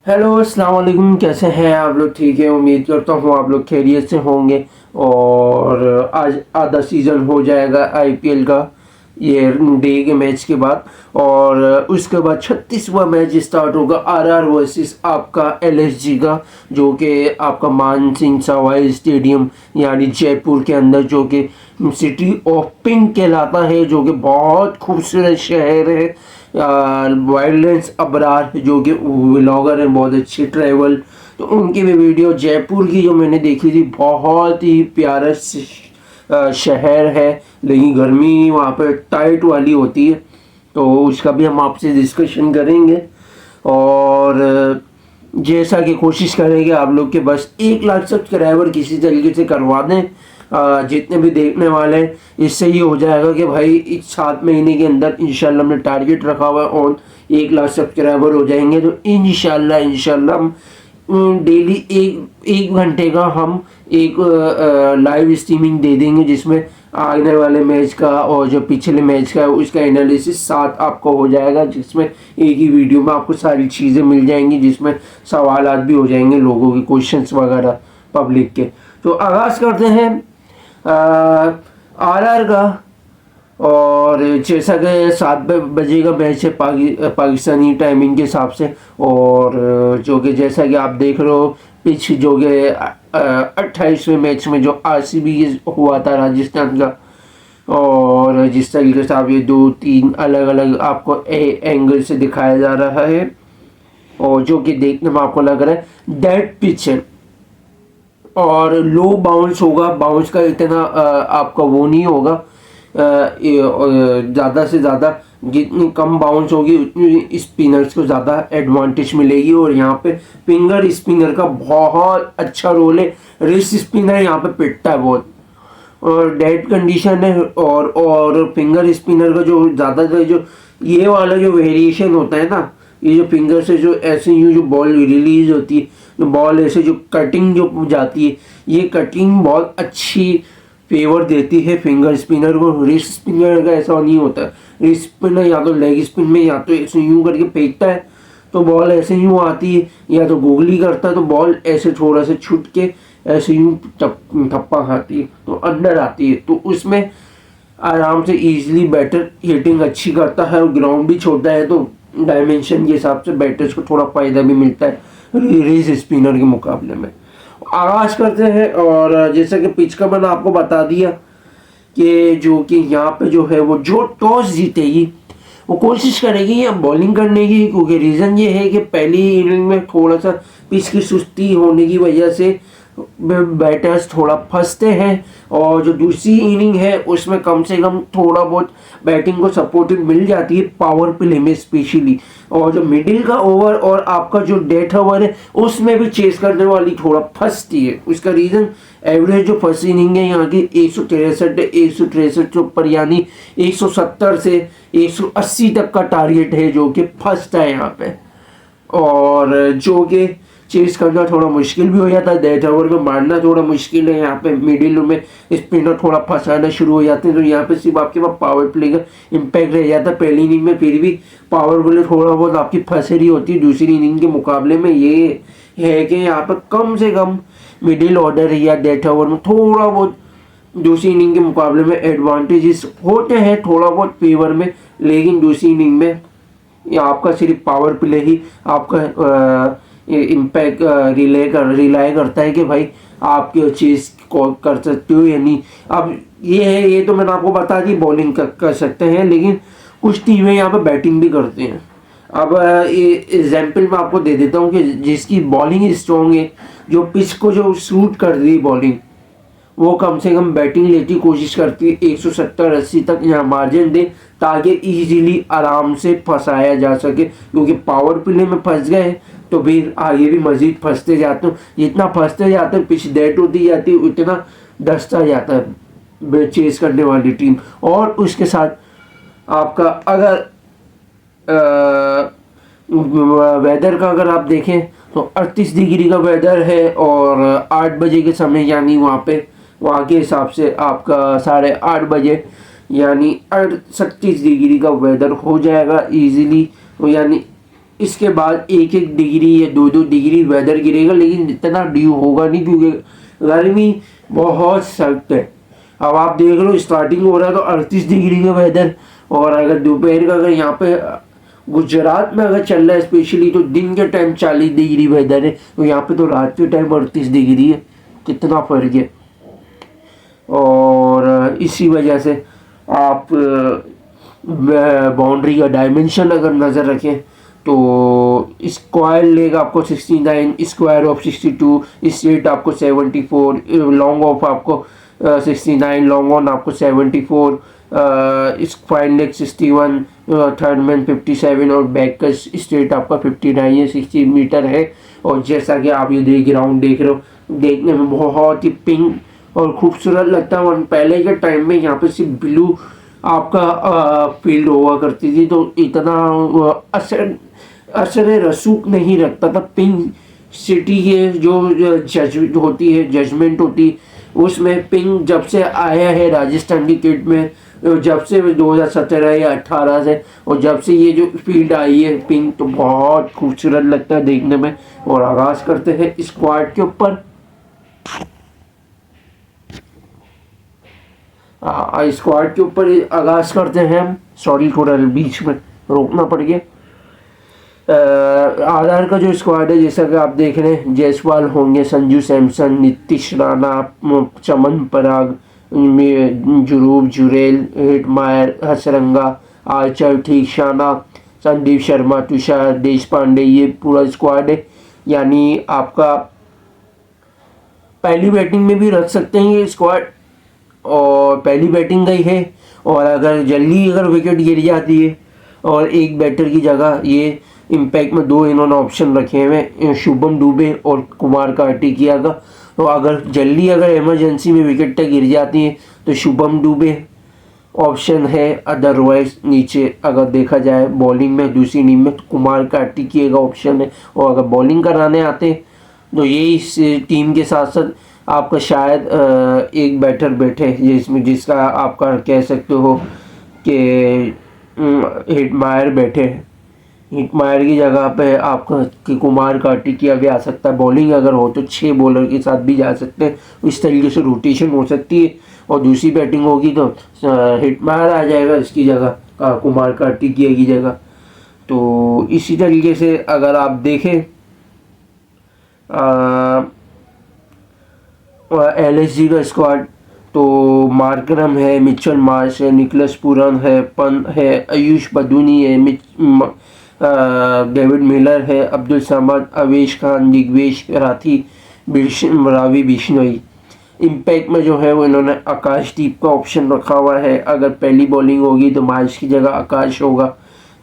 Hello अस्सलाम वालेकुम, कैसे हैं आप लोग? ठीक है, उम्मीद करता हूँ आप लोग खैरियत से होंगे। और आज आधा सीज़न हो जाएगा आईपीएल का, ये डे के मैच के बाद। और उसके बाद 36वां मैच स्टार्ट होगा, आरआर वर्सेस आपका एलएसजी का, जो कि आपका मान सिंह सवाई स्टेडियम यानी जयपुर के अंदर, जो कि सिटी ऑफ पिंक कहलाता है, जो कि बहुत खूबसूरत शहर है। वाइल्डलेंस अबरार जो कि व्लॉगर हैं, बहुत अच्छे ट्रैवल, तो उनकी भी वीडियो जयपुर की जो मैंने देखी थी, बहुत ही प्यारा शहर है। लेकिन गर्मी वहाँ पे टाइट वाली होती है, तो उसका भी हम आपसे डिस्कशन करेंगे। और जैसा कि कोशिश करेंगे आप लोग के बस 1 लाख सब्सक्राइबर किसी तरीके से करवा दें। जितने भी देखने वाले हैं, इससे ये हो जाएगा कि भाई इस 7 महीने के अंदर इंशाल्लाह हमने टारगेट रखा हुआ है और 1 लाख सब्सक्राइबर हो जाएंगे, तो इंशाल्लाह हम डेली एक घंटे का हम एक लाइव स्ट्रीमिंग दे देंगे, जिसमें आने वाले मैच का और जो पिछले मैच का है उसका एनालिसिस साथ आपको हो जाएगा, जिसमें एक ही वीडियो में आपको सारी चीज़ें मिल जाएंगी, जिसमें सवालात भी हो जाएंगे लोगों के, क्वेश्चंस वगैरह पब्लिक के। तो आगाज़ करते हैं आरआर का। और जैसा कि 7 बजे का मैच है पाकिस्तानी टाइमिंग के हिसाब से। और जो कि जैसा कि आप देख रहे हो, पिच जो कि 28वें मैच में जो आरसीबी हुआ था राजस्थान का, और जिस तरीके से आप ये 2-3 अलग अलग आपको एंगल से दिखाया जा रहा है, और जो कि देखने में आपको लग रहा है डेड पिच है और लो बाउंस होगा। बाउंस का इतना आपका वो नहीं होगा, ज़्यादा से ज़्यादा जितनी कम बाउंस होगी उतनी स्पिनर्स को ज़्यादा एडवांटेज मिलेगी। और यहाँ पे फिंगर स्पिनर का बहुत अच्छा रोल है, रिस्ट स्पिनर यहाँ पे पिटता है बहुत, और डेड कंडीशन है। और फिंगर स्पिनर का जो ज़्यादातर जो ये वाला जो वेरिएशन होता है ना, ये जो फिंगर से जो ऐसे यूँ जो बॉल रिलीज होती है, जो बॉल ऐसे जो कटिंग जो जाती है, ये कटिंग बहुत अच्छी फेवर देती है फिंगर स्पिनर को। रिस्ट स्पिनर का ऐसा नहीं होता। रिस्ट स्पिनर या तो लेग स्पिन में या तो ऐसे यूँ करके फेंकता है तो बॉल ऐसे यूँ आती है, या तो गूगली करता है तो बॉल ऐसे थोड़ा सा छूट के ऐसे यूँ ठप्पा खाती है तो अंदर आती है, तो उसमें आराम से इजीली बैटर हिटिंग अच्छी करता है। और ग्राउंड भी छोटा है तो डायमेंशन के हिसाब से बैटर्स को थोड़ा फ़ायदा भी मिलता है रिस्ट स्पिनर के मुकाबले में। आगाज़ करते हैं। और जैसा कि पिच का मैंने आपको बता दिया कि जो कि यहाँ पे जो है वो जो टॉस जीतेगी वो कोशिश करेगी या बॉलिंग करने की, क्योंकि रीज़न ये है कि पहली इनिंग में थोड़ा सा पिच की सुस्ती होने की वजह से बैटर्स थोड़ा फंसते हैं, और जो दूसरी इनिंग है उसमें कम से कम थोड़ा बहुत बैटिंग को सपोर्टिव मिल जाती है पावर प्ले में स्पेशली। और जो मिडिल का ओवर और आपका जो डेथ ओवर है उसमें भी चेस करने वाली थोड़ा फंसती है। उसका रीज़न एवरेज जो फर्स्ट इनिंग है यहाँ की 163 के ऊपर, यानी 170 से 180 तक का टारगेट है जो कि फर्स्ट है यहाँ पे। और जो कि चेस करना थोड़ा मुश्किल भी हो जाता है, डेथ ओवर में मारना थोड़ा मुश्किल है। यहाँ पे मिडिल में स्पिनर थोड़ा फंसाना शुरू हो जाते हैं, तो यहाँ पे सिर्फ आपके पास पावर प्ले का इम्पैक्ट रह जाता है पहली इनिंग में। फिर भी पावर प्ले थोड़ा बहुत आपकी फंसी रही होती है दूसरी इनिंग के मुकाबले में। ये है कि यहाँ पर कम से कम मिडिल ऑर्डर या डेथ ओवर में थोड़ा बहुत दूसरी इनिंग के मुकाबले में एडवांटेजेस होते हैं थोड़ा बहुत फेवर में। लेकिन दूसरी इनिंग में आपका सिर्फ पावर प्ले ही आपका इम्पैक्ट रिलाई करता है कि भाई आप चीज़ को कर सकते हो या नहीं। अब ये है, ये तो मैंने आपको बता दी बॉलिंग कर सकते हैं, लेकिन कुछ टीमें यहाँ पे बैटिंग भी करते हैं। अब ये एग्जाम्पल मैं आपको दे देता हूँ कि जिसकी बॉलिंग स्ट्रॉन्ग है, जो पिच को जो सूट कर रही बॉलिंग, वो कम से कम बैटिंग लेती कोशिश करती है 170-80 तक यहाँ मार्जिन दे, ताकि इजीली आराम से फंसाया जा सके। क्योंकि पावर प्ले में फंस गए तो फिर आगे भी मजीद फंसते जाते हैं, जितना फंसते जाते हैं पिच डेट होती जाती है उतना डसता जाता है चेस करने वाली टीम। और उसके साथ आपका अगर वेदर का अगर आप देखें तो 38 डिग्री का वेदर है, और 8 बजे के समय यानी वहाँ के हिसाब से आपका 8:30 बजे यानी 38 डिग्री का वेदर हो जाएगा इजीली। यानी इसके बाद 1-1 डिग्री या 2-2 डिग्री वेदर गिरेगा, लेकिन इतना ड्यू होगा नहीं क्योंकि गर्मी बहुत सख्त है। अब आप देख लो स्टार्टिंग हो रहा है तो 38 डिग्री का वेदर, और अगर दोपहर का अगर यहाँ पे गुजरात में अगर चल रहा है स्पेशली तो दिन के टाइम 40 डिग्री वेदर है, तो यहाँ पे तो रात के टाइम 38 डिग्री है। कितना फर्क है। और इसी वजह से आप बाउंड्री का डायमेंशन अगर नज़र रखें तो स्क्वायर लेग आपको 69, स्क्वायर ऑफ 62, स्ट्रेट आपको 74, लॉन्ग ऑफ आपको 69, लॉन्ग ऑन आपको 74, स्क्वायर लेग 61, थर्ड मैन 57 और बैक का स्ट्रेट आपका 59 या 60 मीटर है। और जैसा कि आप ये ग्राउंड देख रहे हो, देखने में बहुत ही पिंक और खूबसूरत लगता है। और पहले के टाइम में यहाँ पे सिर्फ ब्लू आपका फील्ड हुआ करती थी, तो इतना असर रसूख नहीं रखता था। पिंक सिटी के जो जज होती है, जजमेंट होती है, उसमें पिंक जब से आया है राजस्थान की किट में, जब से 2017 या 18 से, और जब से ये जो फील्ड आई है पिंक, तो बहुत खूबसूरत लगता है देखने में। और आगाज करते हैं स्क्वाड के ऊपर। स्क्वाड के ऊपर आगाज करते हैं हम। सॉरी, थोड़ा बीच में रोकना पड़ गया। आधार का जो स्क्वाड है, जैसा कि आप देख रहे हैं, जायसवाल होंगे, संजू सैमसन, नीतीश राणा, चमन पराग, जुरूब जुरेल, हिटमायर, हसरंगा, आर्चर, ठीकशाना, संदीप शर्मा, तुषार देश पांडे, ये पूरा स्क्वाड है। यानी आपका पहली बैटिंग में भी रख सकते हैं ये स्क्वाड, और पहली बैटिंग गई है। और अगर जल्दी अगर विकेट गिर जाती है और एक बैटर की जगह ये इम्पैक्ट में 2 इन्होंने ऑप्शन रखे हुए, शुभम दुबे और कुमार कार्तिकिया का। तो अगर जल्दी अगर इमरजेंसी में विकेट तक गिर जाती है तो शुभम दुबे ऑप्शन है, अदरवाइज नीचे अगर देखा जाए बॉलिंग में दूसरी टीम में तो कुमार कार्तिकेय का ऑप्शन है। और अगर बॉलिंग कराने आते तो यही इस टीम के साथ साथ आपका शायद एक बैटर बैठे जिसमें जिसका आपका कह सकते हो कि हिटमायर बैठे। हिटमायर की जगह पे आपका कि कुमार कार्तिकेय भी आ सकता है। बॉलिंग अगर हो तो 6 बॉलर के साथ भी जा सकते हैं, इस तरीके से रोटेशन हो सकती है। और दूसरी बैटिंग होगी तो हिटमायर आ जाएगा इसकी जगह, कुमार कार्तिकेय की जगह। तो इसी तरीके से अगर आप देखें LSG का स्क्वाड तो मार्करम है, मिचेल मार्श है, निकलस पूरन है, पंत है, आयुष बदूनी है, डेविड मिलर है, अब्दुल समद, अवेश खान, दिग्वेश राठी, रावी बिश्नोई। इम्पैक्ट में जो है वो इन्होंने आकाशदीप का ऑप्शन रखा हुआ है। अगर पहली बॉलिंग होगी तो मार्श की जगह आकाश होगा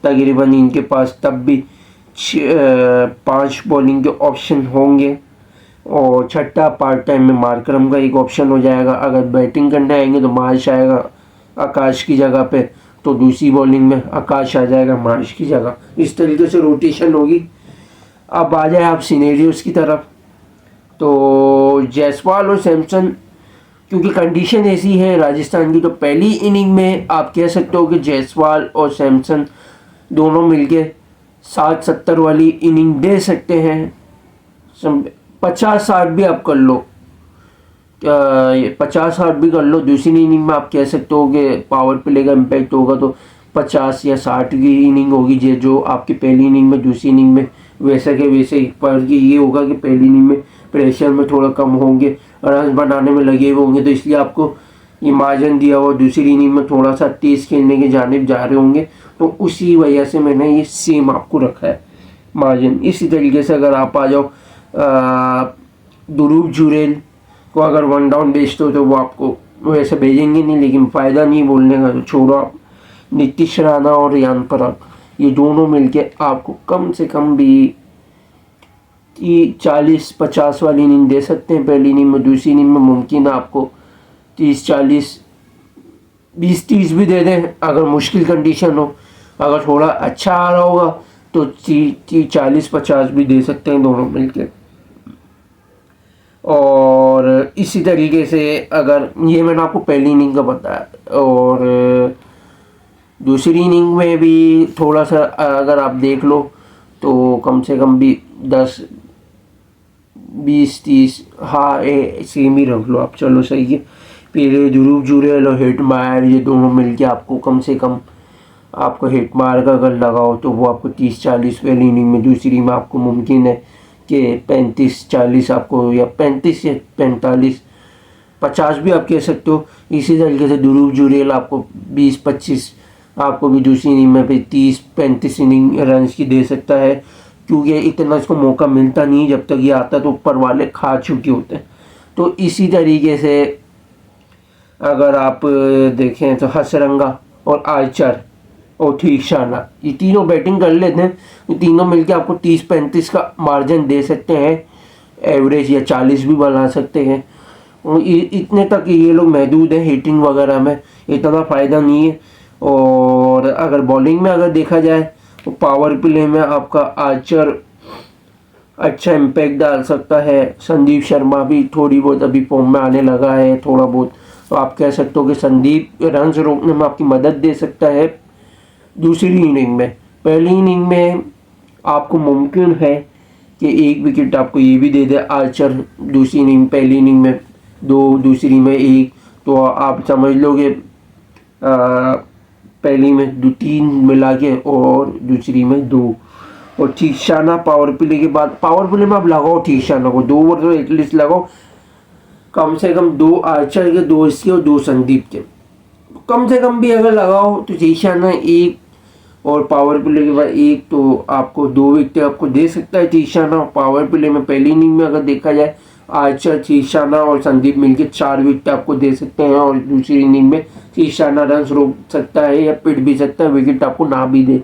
तकरीबन इनके पास, तब भी 5 बॉलिंग के ऑप्शन होंगे। और छठा पार्ट टाइम में मार्करम का एक ऑप्शन हो जाएगा। अगर बैटिंग करने आएंगे तो मार्श आएगा आकाश की जगह पे, तो दूसरी बॉलिंग में आकाश आ जाएगा मार्श की जगह। इस तरीके से रोटेशन होगी। अब आ जाए आप सिनेरियोस की तरफ। तो जायसवाल और सैमसन, क्योंकि कंडीशन ऐसी है राजस्थान की, तो पहली इनिंग में आप कह सकते हो कि जायसवाल और सैमसन दोनों मिलके 60-70 वाली इनिंग दे सकते हैं। 50-60 भी आप कर लो, 50-60 भी कर लो। दूसरी इनिंग में आप कह सकते हो कि पावर प्ले का इम्पैक्ट होगा तो 50 या 60 की इनिंग होगी जो आपकी पहली इनिंग में, दूसरी इनिंग में वैसा के वैसे ही। पर ये होगा कि पहली इनिंग में प्रेशर में थोड़ा कम होंगे, रन बनाने में लगे हुए होंगे, तो इसलिए आपको ये मार्जिन दिया हुआ। दूसरी इनिंग में थोड़ा सा तेज़ खेलने के जानिब जा रहे होंगे, तो उसी वजह से मैंने ये सेम आपको रखा है मार्जिन। इसी तरीके से अगर आप आ जाओ ध्रुव जुरेल को, अगर 1 डाउन बेचते हो तो वो आपको वैसे भेजेंगे नहीं, लेकिन फ़ायदा नहीं बोलने का, तो छोड़ो आप। नीतीश राणा और रियान पराग, ये दोनों मिलके आपको कम से कम भी 40-50 वाली इनिंग दे सकते हैं पहली इनिंग में। दूसरी इनिंग में मुमकिन है आपको 30-40, 20-30 भी दे दें अगर मुश्किल कंडीशन हो। अगर थोड़ा अच्छा आ रहा होगा तो 40-50 भी दे सकते हैं दोनों मिलके। और इसी तरीके से अगर ये मैंने आपको पहली इनिंग का बताया, और दूसरी इनिंग में भी थोड़ा सा अगर आप देख लो तो कम से कम भी 10 20 30, हाँ सेम ही रख लो आप, चलो सही है। फिर ध्रुव जुरैल और हेटमायर ये दोनों मिलके आपको कम से कम, आपको हेटमायर का अगर लगाओ तो वो आपको 30 40 पहली इनिंग में, दूसरी में आपको मुमकिन है कि 35 40 आपको, या 35 या 45 50 भी आप कह सकते हो। इसी तरीके से ध्रुव जुरैल आपको 20 25 आपको भी दूसरी इनिंग में फिर 30 35 इनिंग रन की दे सकता है, क्योंकि इतना इसको मौका मिलता नहीं, जब तक ये आता तो ऊपर वाले खा चुके होते हैं। तो इसी तरीके से अगर आप देखें तो हसरंगा और आर्चर और थिरसाना ये तीनों बैटिंग कर लेते हैं, ये तीनों मिलके आपको 30 35 का मार्जिन दे सकते हैं एवरेज, या 40 भी बना सकते हैं। और इतने तक ये लोग महदूद हैं हिटिंग वगैरह में, इतना फ़ायदा नहीं है। और अगर बॉलिंग में अगर देखा जाए तो पावर प्ले में आपका आर्चर अच्छा इम्पैक्ट डाल सकता है, संदीप शर्मा भी थोड़ी बहुत अभी फॉर्म में आने लगा है थोड़ा बहुत, तो आप कह सकते हो कि संदीप रन रोकने में आपकी मदद दे सकता है दूसरी इनिंग में। पहली इनिंग में आपको मुमकिन है कि 1 विकेट आपको ये भी दे दे आर्चर, दूसरी इनिंग पहली इनिंग में 2, दूसरी में 1, तो आप समझ लोगे पहली में 3 मिला के और दूसरी में 2। और थिरसाना पावर प्ले के बाद, पावर प्ले में आप लगाओ थिरसाना को 2 ओवर तो एटलीस्ट लगाओ, कम से कम 2 आर्चर के, 2 इसके और 2 संदीप के, कम से कम भी अगर लगाओ तो थिरसाना 1 और पावर प्ले के बाद 1, तो आपको 2 विकेट आपको दे सकता है थिरसाना। पावर प्ले में पहली इनिंग में अगर देखा जाए आर्चर थिरसाना और संदीप मिलके 4 विकेट आपको दे सकते हैं, और दूसरी इनिंग में थिरसाना रन रोक सकता है या पिट भी सकता है, विकेट आपको ना भी दे।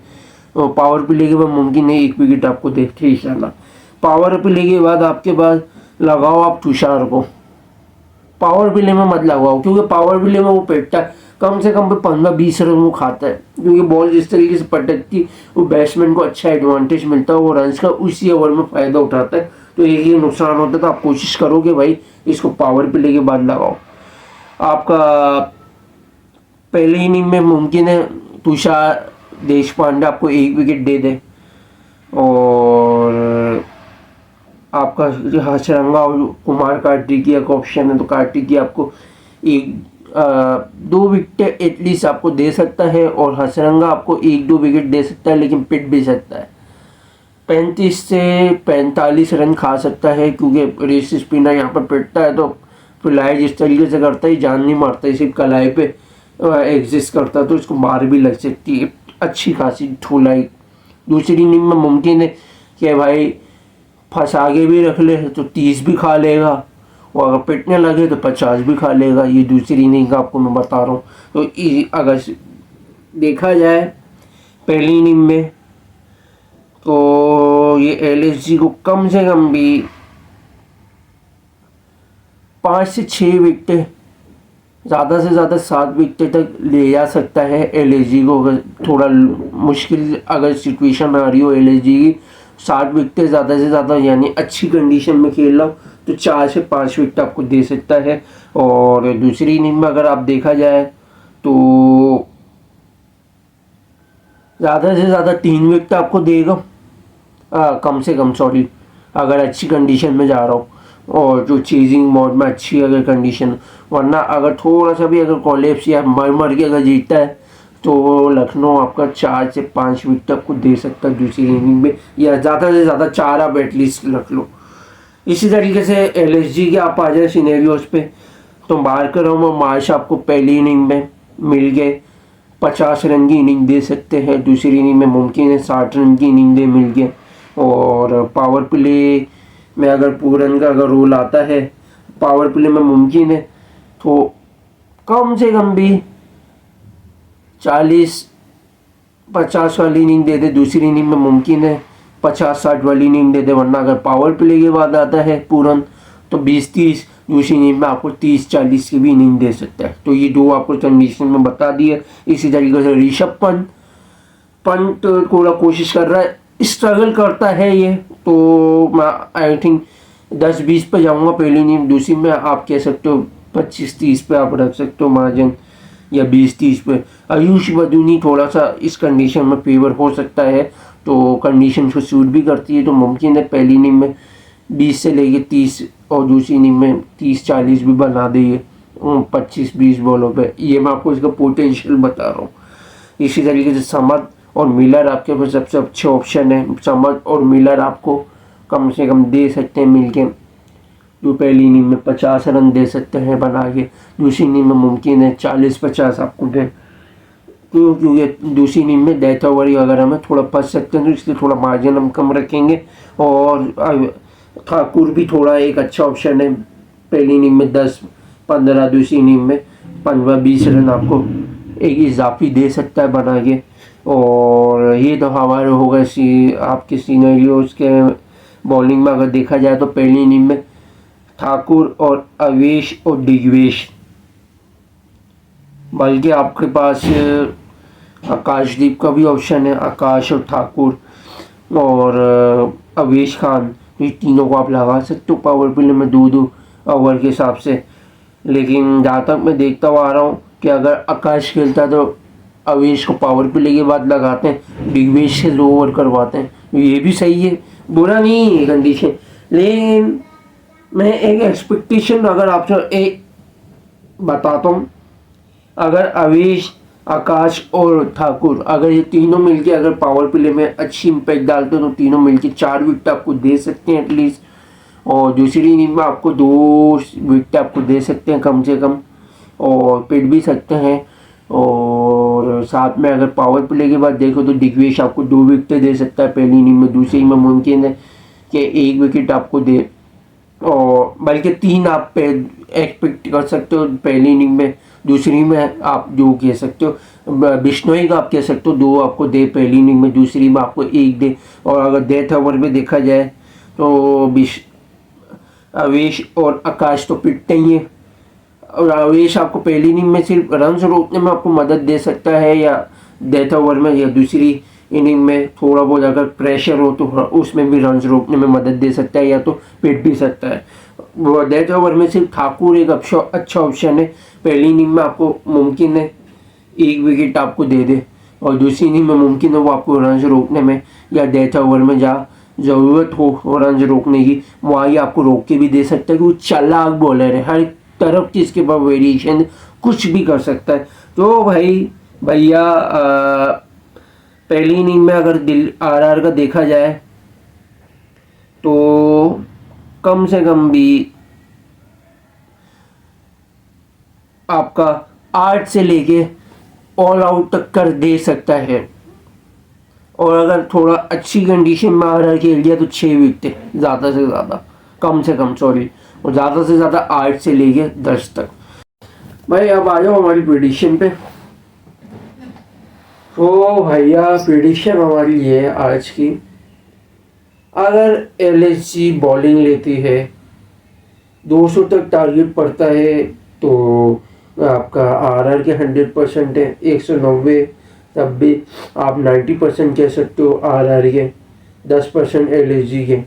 और पावर प्ले के बाद मुमकिन है 1 विकेट आपको दे थिरसाना। पावर प्ले के बाद आपके पास लगाओ आप तुषार को, पावर प्ले में मत लगाओ, क्योंकि पावर प्ले में वो पेटता है, कम से कम 15 20 रन वो खाता है, क्योंकि बॉल जिस तरीके से पटकती वो बैट्समैन को अच्छा एडवांटेज मिलता है, वो रन का उसी ओवर में फ़ायदा उठाता है। तो एक ही नुकसान होता है, तो आप कोशिश करो कि भाई इसको पावर प्ले के बाद लगाओ। आपका पहली इनिंग में मुमकिन है तुषार देशपांडे आपको 1 विकेट दे दे, और आपका हसरंगा और कुमार कार्तिकी का ऑप्शन है, तो कार्तिकी आपको 2 विकेट एटलीस्ट आपको दे सकता है, और हसरंगा आपको 1 2 विकेट दे सकता है, लेकिन पिट भी सकता है। 35 से 45 रन खा सकता है, क्योंकि रेस स्पिनर यहाँ पर पिटता है, तो फिलहाल जिस तरीके से करता है जान नहीं मारता, सिर्फ कलाई पे एग्जिस्ट करता है, तो इसको मार भी लग सकती है अच्छी खासी ठुलाई। दूसरी इनिंग में मुमकिन है कि भाई फंसा के भी रख ले तो 30 भी खा लेगा, और अगर पिटने लगे तो 50 भी खा लेगा। ये दूसरी इनिंग का आपको मैं बता रहा हूँ। तो अगर देखा जाए पहली इनिंग में, तो ये LSG को कम से कम भी 5 से 6 विकेट, ज़्यादा से ज़्यादा 7 विकेट तक ले जा सकता है LSG को। अगर थोड़ा मुश्किल अगर सिचुएशन आ रही हो LSG की, 7 विकेट ज़्यादा से ज़्यादा, यानी अच्छी कंडीशन में खेल रहा हो तो 4 से 5 विकेट आपको दे सकता है। और दूसरी इनिंग में अगर आप देखा जाए तो ज़्यादा से ज़्यादा 3 विकेट आपको देगा, कम से कम, सॉरी, अगर अच्छी कंडीशन में जा रहा हो और जो चेजिंग मोड में अच्छी अगर कंडीशन। वरना अगर थोड़ा सा भी अगर कॉलेप्स या मर के अगर जीतता है तो लखनऊ आपका 4 से 5 विकेट आपको दे सकता है दूसरी इनिंग में, या ज़्यादा से ज़्यादा 4 आप एटलीस्ट रख लो। इसी तरीके से LSG के आप आ जाए सिनेरियोज पे, तो मार्कर और मार्श आपको पहली इनिंग में मिल गए 50 रन की इनिंग दे सकते हैं, दूसरी इनिंग में मुमकिन है 60 रन की इनिंग दे मिल गए। और पावर प्ले में अगर पूरन का अगर रोल आता है, पावर प्ले में मुमकिन है तो कम से कम भी 40-50 वाली इनिंग दे दे, दूसरी इनिंग में मुमकिन है 50-60 वाली इनिंग दे दे। वरना अगर पावर प्ले के बाद आता है पूरन तो 20-30, दूसरी इनिंग में आपको 30-40 की भी इनिंग दे सकता है। तो ये 2 आपको कंडीशन में बता दिए। इसी तरीके से ऋषभ पंत थोड़ा कोशिश कर रहा है, स्ट्रगल करता है ये, तो मैं आई थिंक 10-20 पे जाऊंगा पहली इनिंग, दूसरी में आप कह सकते हो 25-30 पे आप रख सकते हो मार्जिन, या 20-30 पे। आयुष बदूनी थोड़ा सा इस कंडीशन में फेवर हो सकता है, तो कंडीशन को सूट भी करती है। तो मुमकिन है पहली इनिंग में 20 से लेके 30 और दूसरी इनिंग में 30-40 भी बना दे ये 25-20 बॉलों पे। ये मैं आपको इसका पोटेंशियल बता रहा हूँ। इसी तरीके से समद और मिलर आपके पास सबसे अच्छे ऑप्शन है। समद और मिलर आपको कम से कम दे सकते हैं मिलके, जो पहली इनिंग में 50 रन दे सकते हैं बना के, दूसरी इनिंग में मुमकिन है 40-50 आपको दें। क्योंकि दूसरी इनिंग में डेथ ओवर वगैरह में थोड़ा फंस सकते हैं, तो इसलिए थोड़ा मार्जिन हम कम रखेंगे। और ठाकुर भी थोड़ा एक अच्छा ऑप्शन है, पहली इनिंग में 10-15, दूसरी इनिंग में 15-20 रन आपको एक इजाफी दे सकता है बना के। और ये तो हमारे हो गए आपके सीनरियोज के बॉलिंग में। अगर देखा जाए तो पहली इनिंग में ठाकुर और अवेश और दिग्वेश, बल्कि आपके पास आकाशदीप का भी ऑप्शन है, आकाश और ठाकुर और अवेश खान, ये तीनों को आप लगा सकते हो पावर प्ले में 2-2 ओवर के हिसाब से। लेकिन जहाँ तक मैं देखता हुआ आ रहा हूँ कि अगर आकाश खेलता है तो अवेश को पावर प्ले के बाद लगाते हैं, दिग्वेश से 2 ओवर करवाते हैं। ये भी सही है, बुरा नहीं है कंडीशन। लेकिन मैं एक एक्सपेक्टेशन अगर आपसे एक बताता हूँ, अगर अवेश, आकाश और ठाकुर अगर ये तीनों मिलके अगर पावर प्ले में अच्छी इम्पैक्ट डालते हैं तो तीनों मिलके 4 विकेट आपको दे सकते हैं एटलीस्ट। और दूसरी इनिंग में आपको 2 विकेट आपको दे सकते हैं कम से कम, और पिट भी सकते हैं। और साथ में अगर पावर प्ले के बाद देखो तो दिग्वेश आपको 2 विकेट दे सकता है पहली इनिंग में, दूसरी में मुमकिन है कि 1 विकेट आपको दे, और बल्कि 3 आप एक्सपेक्ट कर सकते हो पहली इनिंग में। दूसरी में आप जो कह सकते हो बिश्नोई का आप कह सकते हो 2 आपको दे पहली इनिंग में, दूसरी में आपको 1 दे। और अगर डेथ ओवर में देखा जाए तो अवेश और आकाश तो पिटते ही हैं, और अवेश आपको पहली इनिंग में सिर्फ रन रोकने में आपको मदद दे सकता है, या डेथ ओवर में या दूसरी इनिंग में थोड़ा बहुत अगर प्रेशर हो तो उसमें भी रन रोकने में मदद दे सकता है, या तो पिट भी सकता है। वो डेथ ओवर में सिर्फ ठाकुर एक अच्छा ऑप्शन है, पहली इनिंग में आपको मुमकिन है 1 विकेट आपको दे दे, और दूसरी इनिंग में मुमकिन है वो आपको रन रोकने में या डेथ ओवर में जहाँ ज़रूरत हो रन रोकने की वहाँ ही आपको रोक के भी दे सकता है, क्योंकि चालाक बॉलर है, हर तरफ की इसके पास वेरिएशन कुछ भी कर सकता है। तो भैया पहली इनिंग में अगर आरआर का देखा जाए तो कम से कम भी आपका 8 से लेके ऑल आउट तक कर दे सकता है, और अगर थोड़ा अच्छी कंडीशन में आरआर खेल दिया तो 6 विकेट ज़्यादा से ज़्यादा, कम से कम सॉरी, और ज़्यादा से ज़्यादा 8 से लेके 10 तक। भाई अब आ जाओ हमारी प्रेडिक्शन पे। तो भैया प्रेडिक्शन हमारी ये है आज की, अगर एलएसजी बॉलिंग लेती है 200 तक टारगेट पड़ता है तो आपका आरआर के 100% है, 190 तब भी आप 90% कह सकते हो आरआर के, 10% एलएसजी के,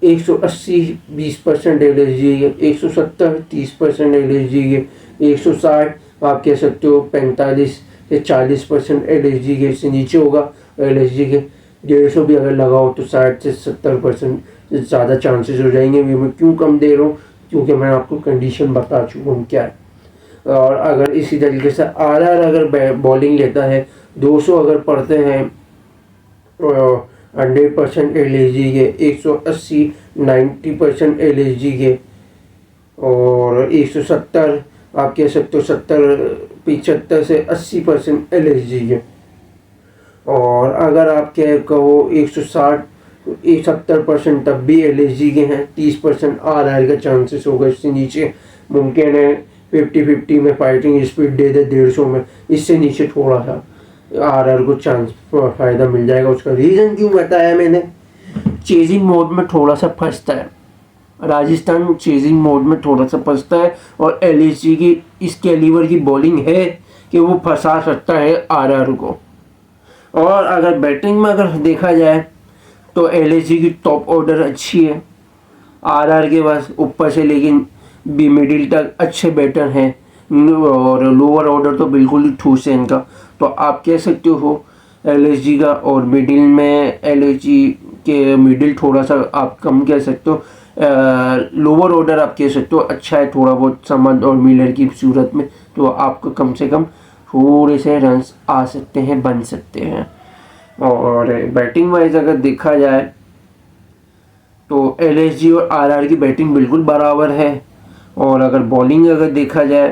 180 20% एलएसजी के, 170 30% एलएसजी के, 160 आप कह सकते हो 45 से 40% एलएसजी के, इससे नीचे होगा एलएसजी के। 150 भी अगर लगाओ तो 60 से 70% से ज़्यादा चांसेस हो जाएंगे। मैं क्यों कम दे रहा हूँ, क्योंकि मैं आपको कंडीशन बता चुका हूँ क्या है। और अगर इसी तरीके से आरआर अगर बॉलिंग लेता है 200 अगर पड़ते हैं 100% एलएसजी के, 180 90% एलएसजी के, और 170 आप कह सकते हो 75 से 80% एलएसजी के। और अगर आप क्या कहो 160 70% तब भी एलएसजी के हैं, 30% आरआर का चांसेस होगा। इससे नीचे मुमकिन है 50-50 में फाइटिंग स्पीड दे दे 150 में, इससे नीचे थोड़ा सा आरआर को चांस फ़ायदा मिल जाएगा। उसका रीज़न क्यों बताया मैंने, चेजिंग मोड में थोड़ा सा फंसता है राजस्थान, चेजिंग मोड में थोड़ा सा फंसता है, और एलएसजी की इस कैलिबर की बॉलिंग है कि वो फंसा सकता है आरआर को। और अगर बैटिंग में अगर देखा जाए तो एलएसजी की टॉप ऑर्डर अच्छी है, आरआर के पास ऊपर से लेकिन बी मिडिल तक अच्छे बैटर हैं, और लोअर ऑर्डर तो बिल्कुल ही ठूस है इनका। तो आप कह सकते हो एलएसजी का, और मिडिल में एलएसजी के मिडिल थोड़ा सा आप कम कह सकते हो, लोअर ऑर्डर आप कह सकते हो अच्छा है थोड़ा बहुत समद और मिलर की सूरत में, तो आपको कम से कम थोड़े से रन्स आ सकते हैं, बन सकते हैं। और बैटिंग वाइज अगर देखा जाए तो एलएसजी और आरआर की बैटिंग बिल्कुल बराबर है, और अगर बॉलिंग अगर देखा जाए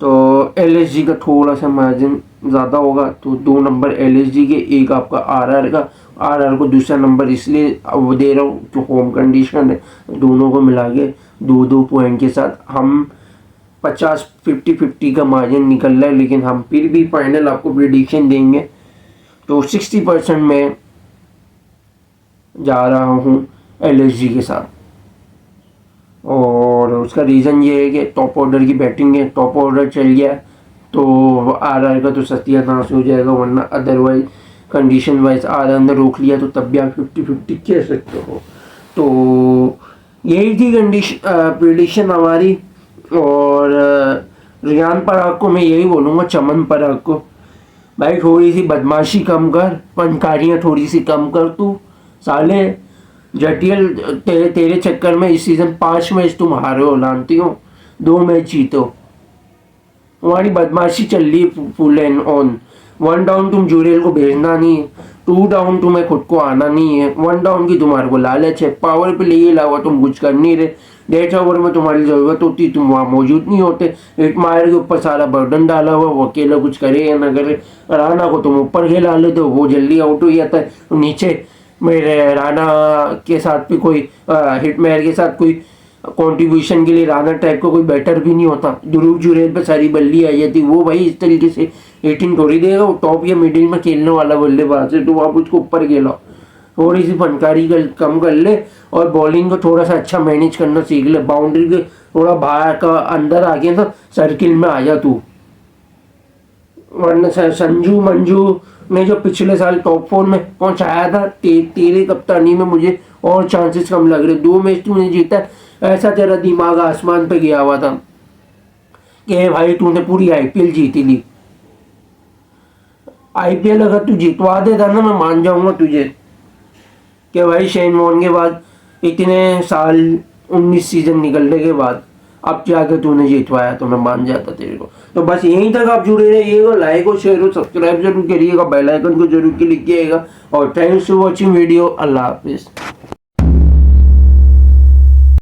तो एलएसजी का थोड़ा सा मार्जिन ज़्यादा होगा, तो 2 नंबर एलएसजी के, एक आपका आरआर का। आरआर को दूसरा नंबर इसलिए वो दे रहा हूँ कि होम कंडीशन है, दोनों को मिला के 2-2 पॉइंट के साथ हम 50-50 का मार्जिन निकल रहा है, लेकिन हम फिर भी फाइनल आपको प्रिडिक्शन देंगे तो 60% में जा रहा हूँ एलएसजी के साथ। और उसका रीज़न ये है कि टॉप ऑर्डर की बैटिंग है, टॉप ऑर्डर चल गया तो आरआर का तो सत्यानाश हो जाएगा, वरना अदरवाइज कंडीशन वाइज आरआर ने रोक लिया तो तब भी आप 50-50 कह सकते हो। तो यही थी प्रिडिक्शन हमारी। और रियान पराग को मैं यही बोलूँगा, चमन पराग को, भाई थोड़ी सी बदमाशी कम कर, फनकारियाँ थोड़ी सी कम कर, तू साले जटिल तेरे चक्कर में इस सीज़न 5 मैच तुम हारे हो, जानती हो, 2 मैच जीतो, तुम्हारी बदमाशी चल रही है फुल एंड ऑन। 1 डाउन तुम जुरेल को भेजना नहीं है, 2 डाउन तुम्हें खुद को आना नहीं है, 1 डाउन की तुम्हारे को लालच है, पावर पे ले अलावा तुम कुछ कर नहीं रहे, डेथ ओवर में तुम्हारी ज़रूरत होती तुम वहाँ मौजूद नहीं होते, हिटमायर के ऊपर सारा बर्डन डाला हुआ, वो अकेला कुछ करे या ना करे, राना को तुम ऊपर खेला लेते हो, वो जल्दी आउट हो जाता है, तो नीचे मेरे राना के साथ भी कोई हिटमेयर के साथ कोई कंट्रीब्यूशन के लिए राना टाइप का कोई बैटर भी नहीं होता। ध्रुव जुरेल पे सारी बल्ली आई जाती, वो भाई इस तरीके से हिटिंग थोड़ी देगा, वो टॉप या मिडिल में खेलने वाला बल्लेबाज है, तो आप उसको ऊपर खेलो, थोड़ी सी फनकारी कम कर ले और बॉलिंग को थोड़ा सा अच्छा मैनेज करना सीख ले, बाउंड्री के थोड़ा बाहर का अंदर आ गया ना सर्किल में आ जा तू, वरना संजू मंजू ने जो पिछले साल टॉप 4 में पहुंचाया था, तेरे कप्तानी में मुझे और चांसेस कम लग रहे। 2 मैच तूने जीता, ऐसा तेरा दिमाग आसमान पे गया हुआ था कि भाई तूने पूरी आईपीएल जीती ली। आईपीएल अगर तू जितवा देता ना, मैं मान जाऊंगा तुझे कि भाई शेन वॉर्न के बाद इतने साल 19 सीजन निकलने के बाद अब जाकर तूने जितवाया, तो मैं मान जाता तेरे को। तो बस यहीं तक आप जुड़े रहिएगा, लाइक और शेयर और सब्सक्राइब जरूर करिएगा, बेल आइकन को जरूर क्लिक कीजिएगा, और थैंक्स फॉर वॉचिंग वीडियो। अल्लाह हाफिज़।